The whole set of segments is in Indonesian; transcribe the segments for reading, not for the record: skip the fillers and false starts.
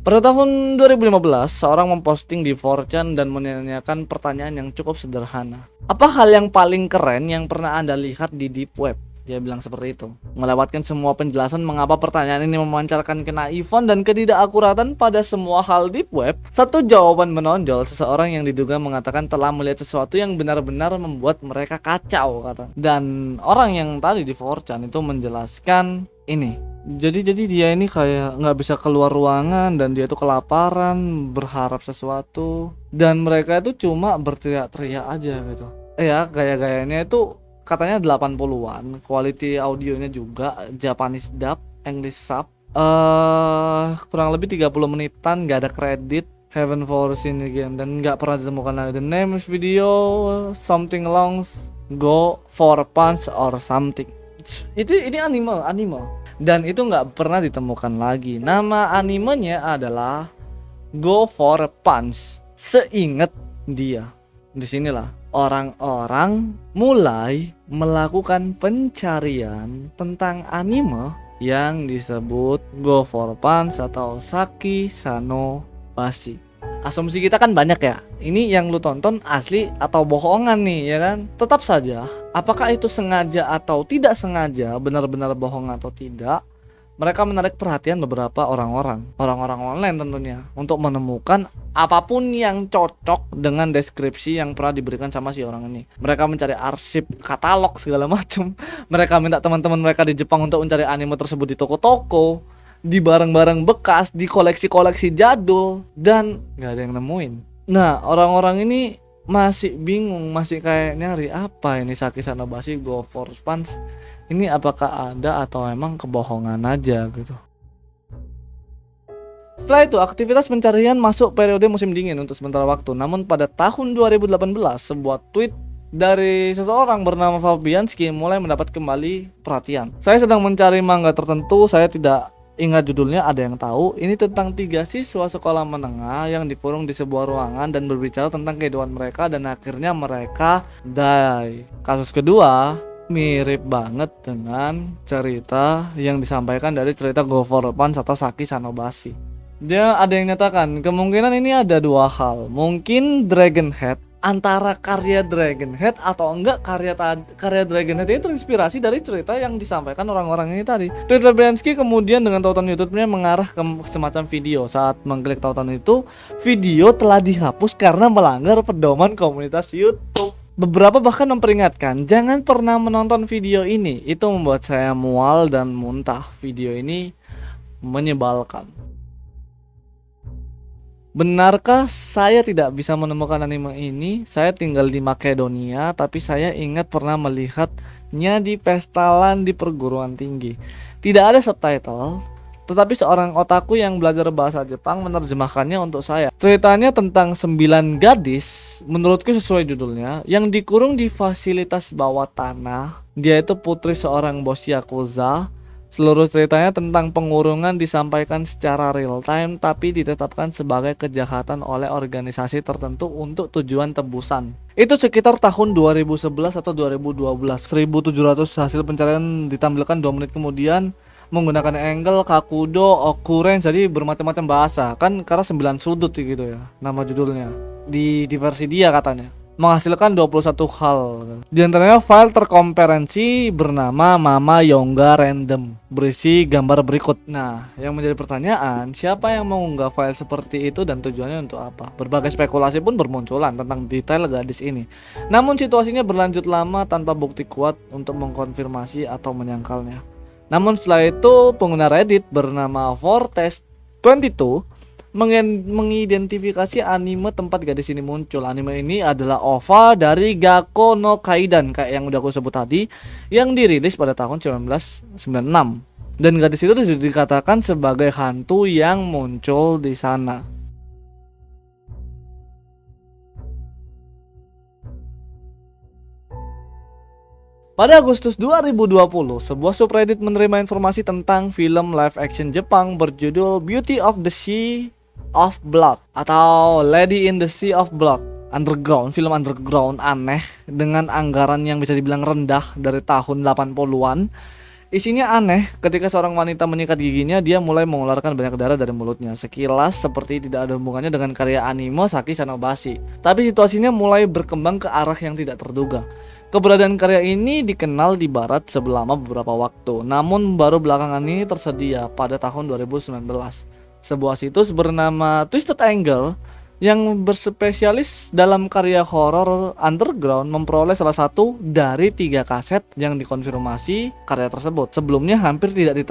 Pada tahun 2015, seorang memposting di 4chan dan menanyakan pertanyaan yang cukup sederhana. Apa hal yang paling keren yang pernah Anda lihat di Deep Web? Dia bilang seperti itu. Melewatkan semua penjelasan mengapa pertanyaan ini memancarkan kenaifan dan ketidakakuratan pada semua hal Deep Web, satu jawaban menonjol. Seseorang yang diduga mengatakan telah melihat sesuatu yang benar-benar membuat mereka kacau, kata. Dan orang yang tadi di 4chan itu menjelaskan ini. Jadi dia ini kayak nggak bisa keluar ruangan dan dia tuh kelaparan, berharap sesuatu, dan mereka itu cuma berteriak-teriak aja gitu. Ya, gaya-gayanya itu katanya 80-an, quality audionya juga Japanese dub, English sub. Kurang lebih 30 menitan, nggak ada kredit, haven't foreseen again, dan nggak pernah ditemukan lagi. The name is video something along go for a punch or something. Ini anime. Dan itu nggak pernah ditemukan lagi. Nama animenya adalah Go for a Punch. Seingat dia, disinilah orang-orang mulai melakukan pencarian tentang anime yang disebut Go for a Punch atau Saki Sano Bashi. Asumsi kita kan banyak ya, ini yang lu tonton asli atau bohongan nih, ya kan? Tetap saja, apakah itu sengaja atau tidak sengaja, benar-benar bohong atau tidak, mereka menarik perhatian beberapa orang-orang online tentunya, untuk menemukan apapun yang cocok dengan deskripsi yang pernah diberikan sama si orang ini. Mereka mencari arsip, katalog, segala macam. Mereka minta teman-teman mereka di Jepang untuk mencari anime tersebut di toko-toko, di barang-barang bekas, di koleksi-koleksi jadul, dan nggak ada yang nemuin. Nah, orang-orang ini masih bingung, masih kayak nyari apa ini Saki Sano Bashi Go for Punch. Ini apakah ada atau emang kebohongan aja gitu. Setelah itu, aktivitas pencarian masuk periode musim dingin untuk sementara waktu. Namun pada tahun 2018, sebuah tweet dari seseorang bernama Fabianski mulai mendapat kembali perhatian. Saya sedang mencari manga tertentu, saya tidak ingat judulnya, ada yang tahu? Ini tentang 3 siswa sekolah menengah yang dikurung di sebuah ruangan dan berbicara tentang kehidupan mereka dan akhirnya mereka die. Kasus kedua mirip banget dengan cerita yang disampaikan dari cerita Go for a Punch atau Saki Sano Bashi. Dia ada yang nyatakan kemungkinan ini ada 2 hal. Mungkin Dragon Head, antara karya Dragon Head atau enggak karya Dragon Head itu terinspirasi dari cerita yang disampaikan orang-orang ini tadi. Tweet Fabianski kemudian dengan tautan YouTube-nya mengarah ke semacam video. Saat mengklik tautan itu, video telah dihapus karena melanggar pedoman komunitas YouTube. Beberapa bahkan memperingatkan jangan pernah menonton video ini. Itu membuat saya mual dan muntah. Video ini menyebalkan. Benarkah saya tidak bisa menemukan anime ini? Saya tinggal di Makedonia, tapi saya ingat pernah melihatnya di pestalan di perguruan tinggi. Tidak ada subtitle, tetapi seorang otaku yang belajar bahasa Jepang menerjemahkannya untuk saya. Ceritanya tentang 9 gadis, menurutku sesuai judulnya, yang dikurung di fasilitas bawah tanah. Dia itu putri seorang bos Yakuza. Seluruh ceritanya tentang pengurungan disampaikan secara real time tapi ditetapkan sebagai kejahatan oleh organisasi tertentu untuk tujuan tebusan. Itu sekitar tahun 2011 atau 2012. 1700 hasil pencarian ditampilkan 2 menit kemudian menggunakan angle, kakudo, okuren, jadi bermacam-macam bahasa. Kan karena 9 sudut gitu ya nama judulnya. Di versi dia katanya menghasilkan 21 hal. Di antaranya file terkomperensi bernama Mama Yonga Random berisi gambar berikut. Nah, yang menjadi pertanyaan, siapa yang mengunggah file seperti itu dan tujuannya untuk apa? Berbagai spekulasi pun bermunculan tentang detail gadis ini. Namun situasinya berlanjut lama tanpa bukti kuat untuk mengkonfirmasi atau menyangkalnya. Namun setelah itu, pengguna Reddit bernama Fortest22 mengidentifikasi anime tempat gadis ini muncul. Anime ini adalah OVA dari Gakko no Kaidan, kayak yang udah aku sebut tadi, yang dirilis pada tahun 1996. Dan gadis itu dikatakan sebagai hantu yang muncul di sana. Pada Agustus 2020, sebuah subreddit menerima informasi tentang film live action Jepang berjudul Beauty of the Sea of Blood atau Lady in the Sea of Blood. Film underground aneh dengan anggaran yang bisa dibilang rendah dari tahun 80-an. Isinya aneh, ketika seorang wanita menyikat giginya, dia mulai mengeluarkan banyak darah dari mulutnya. Sekilas seperti tidak ada hubungannya dengan karya anime Saki Sanobashi. Tapi situasinya mulai berkembang ke arah yang tidak terduga. Keberadaan karya ini dikenal di barat selama beberapa waktu, namun baru belakangan ini tersedia pada tahun 2019. Sebuah situs bernama Twisted Anger yang berspesialis dalam karya horor underground memperoleh salah satu dari 3 kaset yang dikonfirmasi karya tersebut. Sebelumnya hampir tidak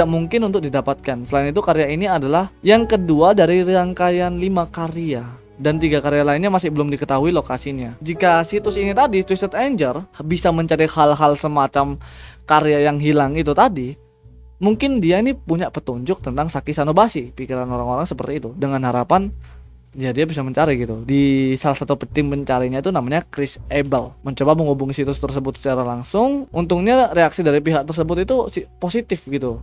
mungkin untuk didapatkan. Selain itu, karya ini adalah yang kedua dari rangkaian 5 karya dan 3 karya lainnya masih belum diketahui lokasinya. Jika situs ini tadi, Twisted Anger, bisa mencari hal-hal semacam karya yang hilang itu tadi, mungkin dia ini punya petunjuk tentang Saki Sanobashi. Pikiran orang-orang seperti itu, dengan harapan ya dia bisa mencari gitu. Di salah satu tim pencarinya itu namanya Chris Abel, mencoba menghubungi situs tersebut secara langsung. Untungnya reaksi dari pihak tersebut itu positif gitu,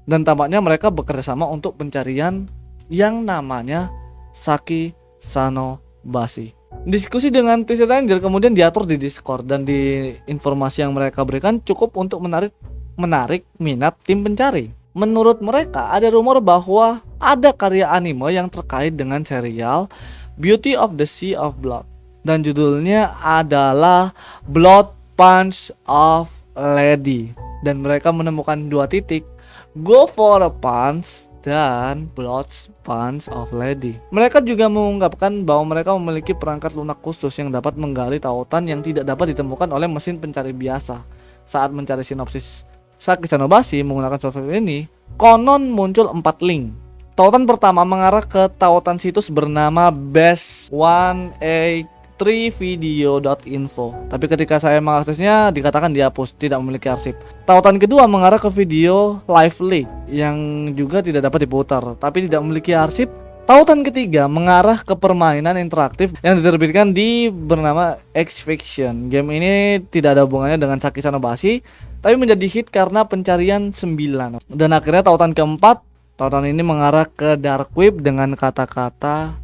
dan tampaknya mereka bekerja sama untuk pencarian yang namanya Saki Sanobashi. Diskusi dengan Twisted Angel kemudian diatur di Discord, dan di informasi yang mereka berikan cukup untuk menarik minat tim pencari. Menurut mereka, ada rumor bahwa ada karya anime yang terkait dengan serial Beauty of the Sea of Blood, dan judulnya adalah Blood Punch of Lady. Dan mereka menemukan 2 titik, Go for a Punch dan Blood Punch of Lady. Mereka juga mengungkapkan bahwa mereka memiliki perangkat lunak khusus yang dapat menggali tautan yang tidak dapat ditemukan oleh mesin pencari biasa. Saat mencari sinopsis Saki Sanobashi menggunakan software ini, konon muncul 4 link. Tautan pertama mengarah ke tautan situs bernama best1a3video.info. Tapi ketika saya mengaksesnya dikatakan dihapus, tidak memiliki arsip. Tautan kedua mengarah ke video Live Leak yang juga tidak dapat diputar, tapi tidak memiliki arsip. Tautan ketiga mengarah ke permainan interaktif yang diterbitkan di bernama X-Fiction. Game ini tidak ada hubungannya dengan Saki Sanobashi, tapi menjadi hit karena pencarian 9. Dan akhirnya tautan keempat, tautan ini mengarah ke dark web dengan kata-kata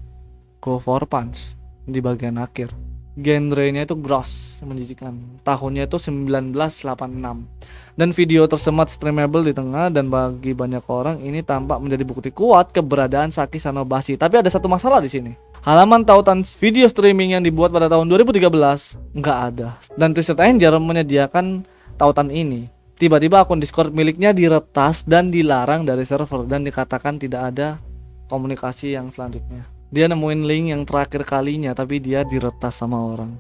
Go for Punch di bagian akhir. Genrenya itu gross, menjijikan. Tahunnya itu 1986. Dan video tersemat streamable di tengah, dan bagi banyak orang ini tampak menjadi bukti kuat keberadaan Saki Sanobashi. Tapi ada satu masalah di sini. Halaman tautan video streaming yang dibuat pada tahun 2013 nggak ada. Dan Twisted Angel menyediakan tautan ini. Tiba-tiba akun Discord miliknya diretas dan dilarang dari server, dan dikatakan tidak ada komunikasi yang selanjutnya. Dia nemuin link yang terakhir kalinya, tapi dia diretas sama orang.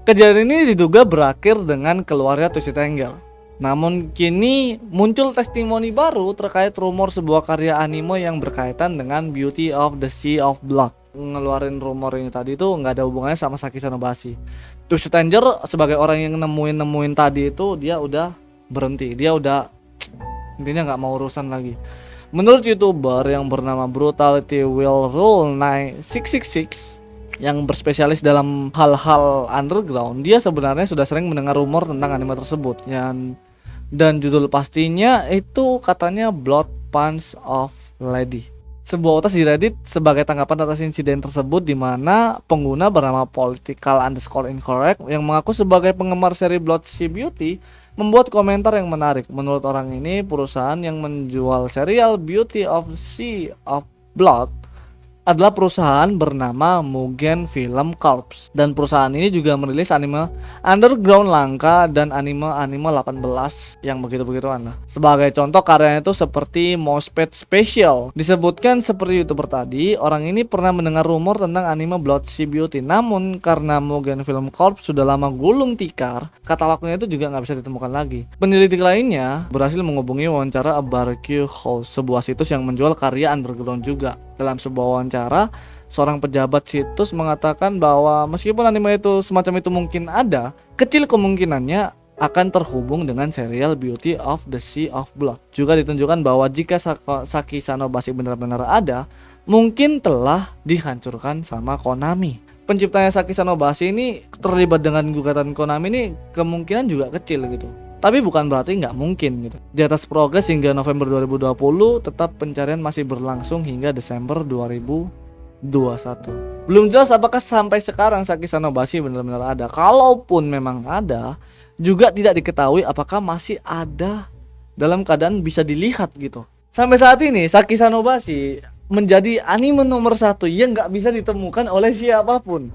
Kejadian ini diduga berakhir dengan keluarnya Twisted Angel. Namun kini muncul testimoni baru terkait rumor sebuah karya anime yang berkaitan dengan Beauty of the Sea of Blood. Ngeluarin rumor ini tadi itu nggak ada hubungannya sama Saki Sanobashi. Twisted Angel sebagai orang yang nemuin tadi itu, dia udah berhenti. Dia udah intinya nggak mau urusan lagi. Menurut YouTuber yang bernama Brutality Will Rule 666 yang berspesialis dalam hal-hal underground, dia sebenarnya sudah sering mendengar rumor tentang anime tersebut. Dan judul pastinya itu katanya Blood Punch of Lady. Sebuah utas di Reddit sebagai tanggapan atas insiden tersebut, di mana pengguna bernama political_incorrect yang mengaku sebagai penggemar seri Blood Sea Beauty membuat komentar yang menarik. Menurut orang ini, perusahaan yang menjual serial Beauty of Sea of Blood adalah perusahaan bernama Mugen Film Corps, dan perusahaan ini juga merilis anime underground langka dan anime 18 yang begitu-begituan lah. Sebagai contoh karyanya itu seperti Mousepad Special. Disebutkan seperti YouTuber tadi, orang ini pernah mendengar rumor tentang anime Blood Sea Beauty, namun karena Mugen Film Corps sudah lama gulung tikar, katalognya itu juga nggak bisa ditemukan lagi. Penyelidik lainnya berhasil menghubungi wawancara A Barbecue House, sebuah situs yang menjual karya underground juga. Dalam sebuah wawancara, seorang pejabat situs mengatakan bahwa meskipun anime itu semacam itu mungkin ada, kecil kemungkinannya akan terhubung dengan serial Beauty of the Sea of Blood. Juga ditunjukkan bahwa jika Saki Sanobashi benar-benar ada, mungkin telah dihancurkan sama Konami. Penciptanya Saki Sanobashi ini terlibat dengan gugatan Konami ini kemungkinan juga kecil gitu. Tapi bukan berarti nggak mungkin gitu. Di atas progres hingga November 2020, tetap pencarian masih berlangsung hingga Desember 2021. Belum jelas apakah sampai sekarang Saki Sanobashi benar-benar ada. Kalaupun memang ada, juga tidak diketahui apakah masih ada dalam keadaan bisa dilihat gitu. Sampai saat ini Saki Sanobashi menjadi anime nomor 1 yang nggak bisa ditemukan oleh siapapun.